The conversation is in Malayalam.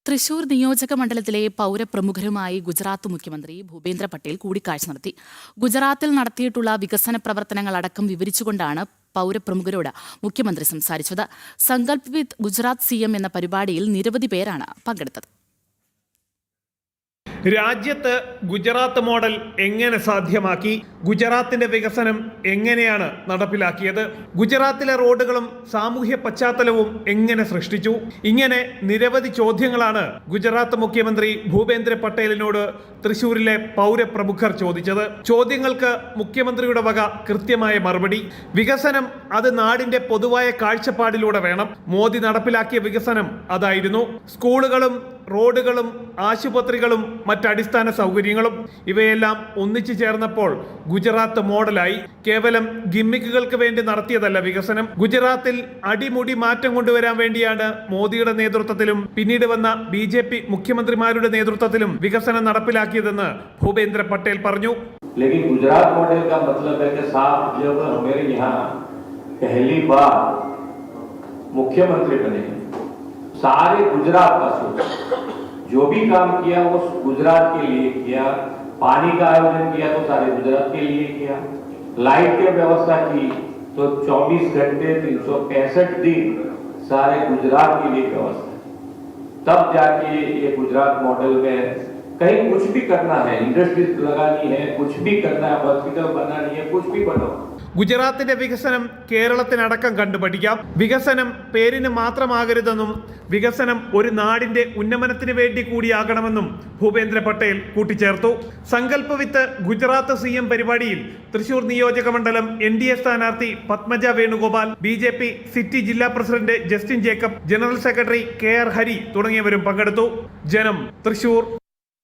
തൃശൂർ നിയോജക മണ്ഡലത്തിലെ പൗരപ്രമുഖരുമായി ഗുജറാത്ത് മുഖ്യമന്ത്രി ഭൂപേന്ദ്ര പട്ടേൽ കൂടിക്കാഴ്ച നടത്തി. ഗുജറാത്തിൽ നടത്തിയിട്ടുള്ള വികസന പ്രവർത്തനങ്ങളടക്കം വിവരിച്ചുകൊണ്ടാണ് പൗരപ്രമുഖരോട് മുഖ്യമന്ത്രി സംസാരിച്ചത്. സങ്കൽപ് വിത്ത് ഗുജറാത്ത് CM എന്ന പരിപാടിയിൽ നിരവധി പേരാണ് പങ്കെടുത്തത്. രാജ്യത്ത് ഗുജറാത്ത് മോഡൽ എങ്ങനെ സാധ്യമാക്കി? ഗുജറാത്തിന്റെ വികസനം എങ്ങനെയാണ് നടപ്പിലാക്കിയത്? ഗുജറാത്തിലെ റോഡുകളും സാമൂഹ്യ പശ്ചാത്തലവും എങ്ങനെ സൃഷ്ടിച്ചു? ഇങ്ങനെ നിരവധി ചോദ്യങ്ങളാണ് ഗുജറാത്ത് മുഖ്യമന്ത്രി ഭൂപേന്ദ്ര പട്ടേലിനോട് തൃശൂരിലെ പൗരപ്രമുഖർ ചോദിച്ചത്. ചോദ്യങ്ങൾക്ക് മുഖ്യമന്ത്രിയുടെ വക കൃത്യമായ മറുപടി. വികസനം അത് നാടിന്റെ പൊതുവായ കാഴ്ചപ്പാടിലൂടെ വേണം. മോദി നടപ്പിലാക്കിയ വികസനം അതായിരുന്നു. സ്കൂളുകളും റോഡുകളും ആശുപത്രികളും മറ്റടിസ്ഥാന സൗകര്യങ്ങളും ഇവയെല്ലാം ഒന്നിച്ചു ചേർന്നപ്പോൾ ഗുജറാത്ത് മോഡലായി. കേവലം ഗിമ്മിക്കുകൾക്ക് വേണ്ടി നടത്തിയതല്ല വികസനം. ഗുജറാത്തിൽ അടിമുടി മാറ്റം കൊണ്ടുവരാൻ വേണ്ടിയാണ് മോദിയുടെ നേതൃത്വത്തിലും പിന്നീട് വന്ന BJP മുഖ്യമന്ത്രിമാരുടെ നേതൃത്വത്തിലും വികസനം നടപ്പിലാക്കിയതെന്ന് ഭൂപേന്ദ്ര പട്ടേൽ പറഞ്ഞു. लेकिन गुजरात मॉडल का मतलब है कि साहब जब हमारे यहाँ पहली बार मुख्यमंत्री बने सारे गुजरात का सोचा, जो भी काम किया वो गुजरात के लिए किया. पानी का आयोजन किया तो सारे गुजरात के लिए किया. लाइट की व्यवस्था की तो 24 घंटे 365 दिन सारे गुजरात के लिए व्यवस्था. तब जाके ये गुजरात मॉडल में कहीं कुछ भी करना है, इंडस्ट्रीज लगानी है, कुछ भी करना है, हॉस्पिटल बनानी है, कुछ भी बनाओ. ഗുജറാത്തിന്റെ വികസനം കേരളത്തിനടക്കം കണ്ടുപഠിക്കാം. വികസനം പേരിന് മാത്രമാകരുതെന്നും വികസനം ഒരു നാടിന്റെ ഉന്നമനത്തിന് വേണ്ടി കൂടിയാകണമെന്നും ഭൂപേന്ദ്ര പട്ടേൽ കൂട്ടിച്ചേർത്തു. സങ്കൽപ് വിത്ത് ഗുജറാത്ത് CM പരിപാടിയിൽ തൃശൂർ നിയോജക മണ്ഡലം NDA സ്ഥാനാർത്ഥി പത്മജ വേണുഗോപാൽ, BJP സിറ്റി ജില്ലാ president Justin Jacob, general secretary KR Hari തുടങ്ങിയവരും പങ്കെടുത്തു. ജനം, തൃശൂർ.